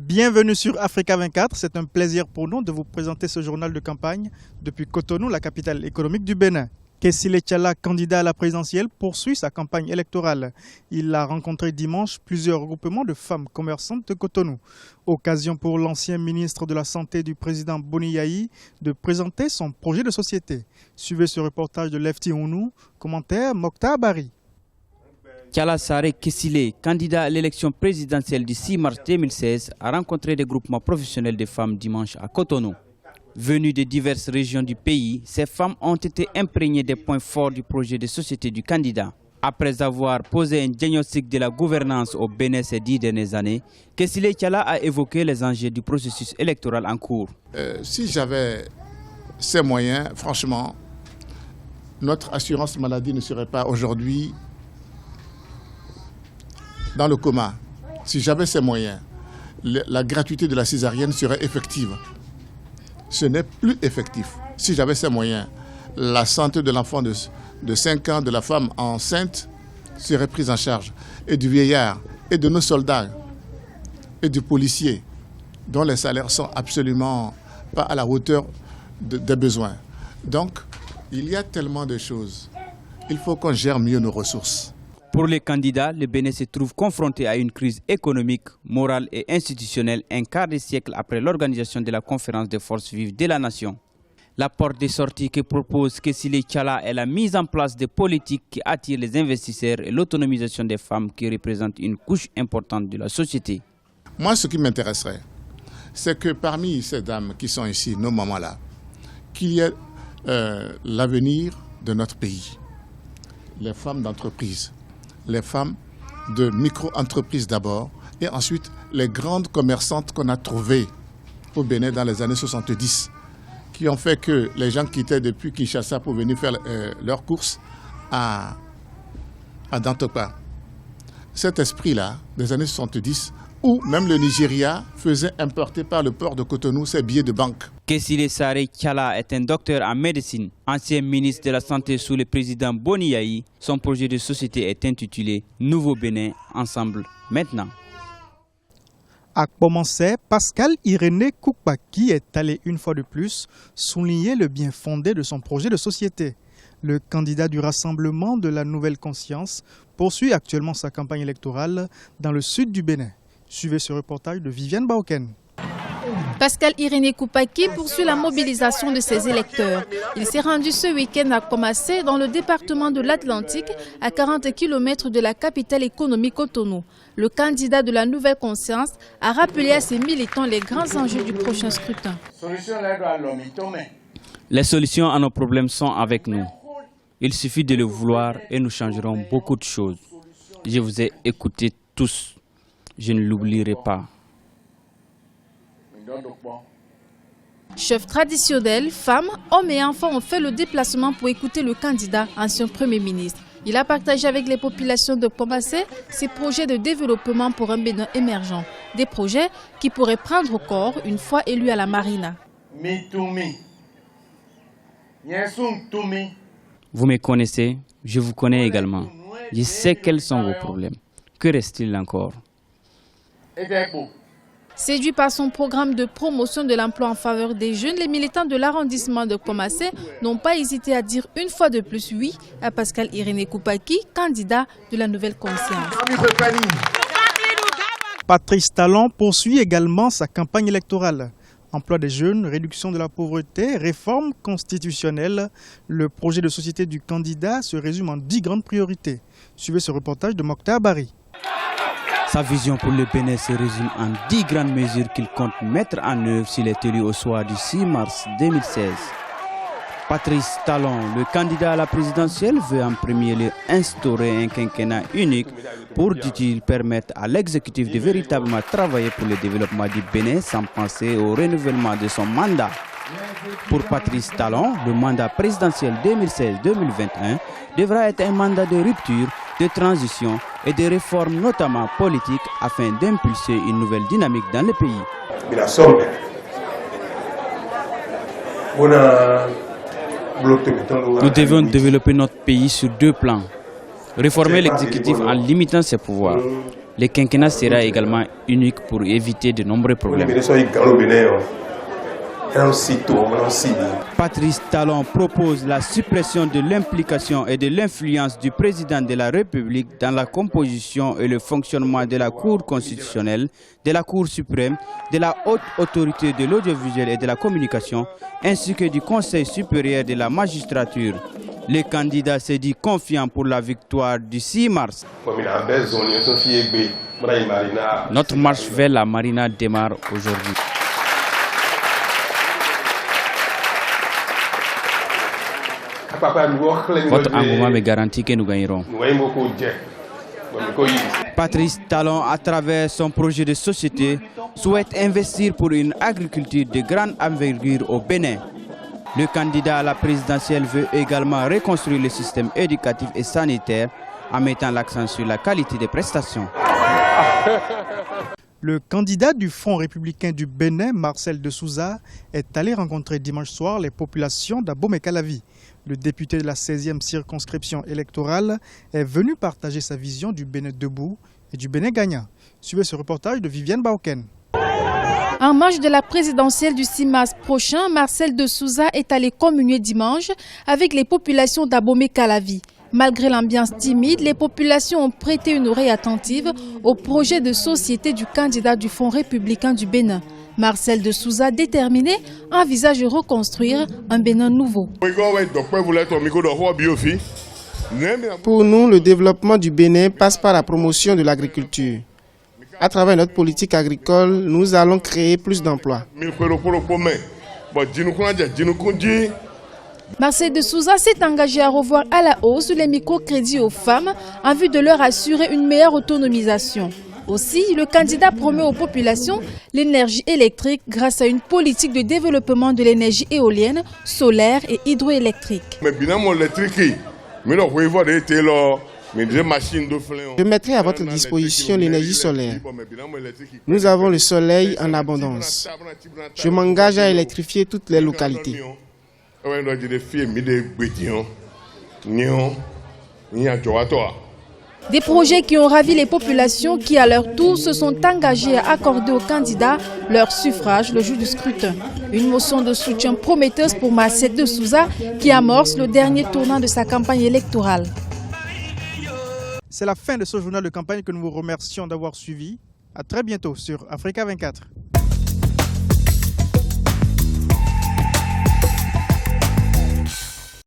Bienvenue sur Africa 24, c'est un plaisir pour nous de vous présenter ce journal de campagne depuis Cotonou, la capitale économique du Bénin. Kessile Tchala, candidat à la présidentielle, poursuit sa campagne électorale. Il a rencontré dimanche plusieurs regroupements de femmes commerçantes de Cotonou. Occasion pour l'ancien ministre de la Santé du président Boni Yayi de présenter son projet de société. Suivez ce reportage de Lefty Ounou, commentaire Mokhtar Bari. Tchala Saré Kessile, candidat à l'élection présidentielle du 6 mars 2016, a rencontré des groupements professionnels de femmes dimanche à Cotonou. Venues de diverses régions du pays, ces femmes ont été imprégnées des points forts du projet de société du candidat. Après avoir posé un diagnostic de la gouvernance au Bénin ces 10 dernières années, Kessile Tchala a évoqué les enjeux du processus électoral en cours. Si j'avais ces moyens, franchement, notre assurance maladie ne serait pas aujourd'hui dans le coma. Si j'avais ces moyens, la gratuité de la césarienne serait effective. Ce n'est plus effectif. Si j'avais ces moyens, la santé de l'enfant de 5 ans, de la femme enceinte, serait prise en charge. Et du vieillard, et de nos soldats, et du policier, dont les salaires sont absolument pas à la hauteur des besoins. Donc, il y a tellement de choses. Il faut qu'on gère mieux nos ressources. Pour les candidats, le Bénin se trouve confronté à une crise économique, morale et institutionnelle un quart de siècle après l'organisation de la conférence des forces vives de la nation. La porte de sortie que propose Kessile Tchala est la mise en place de politiques qui attirent les investisseurs et l'autonomisation des femmes qui représentent une couche importante de la société. Moi, ce qui m'intéresserait, c'est que parmi ces dames qui sont ici, nos mamans-là, qu'il y ait l'avenir de notre pays, les femmes d'entreprise, les femmes de micro-entreprises d'abord, et ensuite les grandes commerçantes qu'on a trouvées au Bénin dans les années 70, qui ont fait que les gens quittaient depuis Kinshasa pour venir faire leurs courses à Dantopa. Cet esprit-là, des années 70, où même le Nigeria faisait importer par le port de Cotonou ses billets de banque. Kessile Saré Tchala est un docteur en médecine, ancien ministre de la Santé sous le président Boni Yayi. Son projet de société est intitulé Nouveau Bénin, ensemble, maintenant. À commencer, Pascal Irénée Koukbaki est allé une fois de plus souligner le bien fondé de son projet de société. Le candidat du Rassemblement de la Nouvelle Conscience poursuit actuellement sa campagne électorale dans le sud du Bénin. Suivez ce reportage de Viviane Baoken. Pascal Irénée Koukbaki poursuit la mobilisation de ses électeurs. Il s'est rendu ce week-end à Komassé, dans le département de l'Atlantique, à 40 km de la capitale économique Cotonou. Le candidat de la Nouvelle Conscience a rappelé à ses militants les grands enjeux du prochain scrutin. Les solutions à nos problèmes sont avec nous. Il suffit de le vouloir et nous changerons beaucoup de choses. Je vous ai écoutés tous. Je ne l'oublierai pas. Chefs traditionnels, femmes, hommes et enfants ont fait le déplacement pour écouter le candidat, ancien Premier ministre. Il a partagé avec les populations de Komassé ses projets de développement pour un Bénin émergent. Des projets qui pourraient prendre corps une fois élu à la Marina. Vous me connaissez, je vous connais également. Je sais quels sont vos problèmes. Que reste-t-il encore? Séduits par son programme de promotion de l'emploi en faveur des jeunes, les militants de l'arrondissement de Komassé n'ont pas hésité à dire une fois de plus oui à Pascal Irénée Koukbaki, candidat de la Nouvelle Conscience. Patrice Talon poursuit également sa campagne électorale. Emploi des jeunes, réduction de la pauvreté, réforme constitutionnelle. Le projet de société du candidat se résume en 10 grandes priorités. Suivez ce reportage de Mokhtar Bari. Sa vision pour le Bénin se résume en 10 grandes mesures qu'il compte mettre en œuvre s'il est élu au soir du 6 mars 2016. Patrice Talon, le candidat à la présidentielle, veut en premier lieu instaurer un quinquennat unique pour, dit-il, permettre à l'exécutif de véritablement travailler pour le développement du Bénin sans penser au renouvellement de son mandat. Pour Patrice Talon, le mandat présidentiel 2016-2021 devra être un mandat de rupture, de transition et de réformes notamment politiques afin d'impulser une nouvelle dynamique dans le pays. Nous devons développer notre pays sur 2 plans. Réformer l'exécutif en limitant ses pouvoirs Le quinquennat sera également unique pour éviter de nombreux problèmes. Patrice Talon propose la suppression de l'implication et de l'influence du président de la République dans la composition et le fonctionnement de la Cour constitutionnelle, de la Cour suprême, de la haute autorité de l'audiovisuel et de la communication, ainsi que du Conseil supérieur de la magistrature. Le candidat s'est dit confiant pour la victoire du 6 mars. Notre marche vers la marina démarre aujourd'hui. Votre engouement me garantit que nous gagnerons. Patrice Talon, à travers son projet de société, souhaite investir pour une agriculture de grande envergure au Bénin. Le candidat à la présidentielle veut également reconstruire le système éducatif et sanitaire en mettant l'accent sur la qualité des prestations. Le candidat du Front républicain du Bénin, Marcel de Souza, est allé rencontrer dimanche soir les populations d'Abomey-Calavi. Le député de la 16e circonscription électorale est venu partager sa vision du Bénin debout et du Bénin gagnant. Suivez ce reportage de Viviane Baoken. En marge de la présidentielle du 6 mars prochain, Marcel de Souza est allé communier dimanche avec les populations d'Abomey-Calavi. Malgré l'ambiance timide, les populations ont prêté une oreille attentive au projet de société du candidat du Front républicain du Bénin. Marcel de Souza, déterminé, envisage de reconstruire un Bénin nouveau. Pour nous, le développement du Bénin passe par la promotion de l'agriculture. À travers notre politique agricole, nous allons créer plus d'emplois. Marcel de Souza s'est engagé à revoir à la hausse les microcrédits aux femmes en vue de leur assurer une meilleure autonomisation. Aussi, le candidat promet aux populations l'énergie électrique grâce à une politique de développement de l'énergie éolienne, solaire et hydroélectrique. Je mettrai à votre disposition l'énergie solaire. Nous avons le soleil en abondance. Je m'engage à électrifier toutes les localités. Des projets qui ont ravi les populations qui, à leur tour, se sont engagées à accorder aux candidats leur suffrage le jour du scrutin. Une motion de soutien prometteuse pour Marcel de Souza qui amorce le dernier tournant de sa campagne électorale. C'est la fin de ce journal de campagne que nous vous remercions d'avoir suivi. À très bientôt sur Africa 24.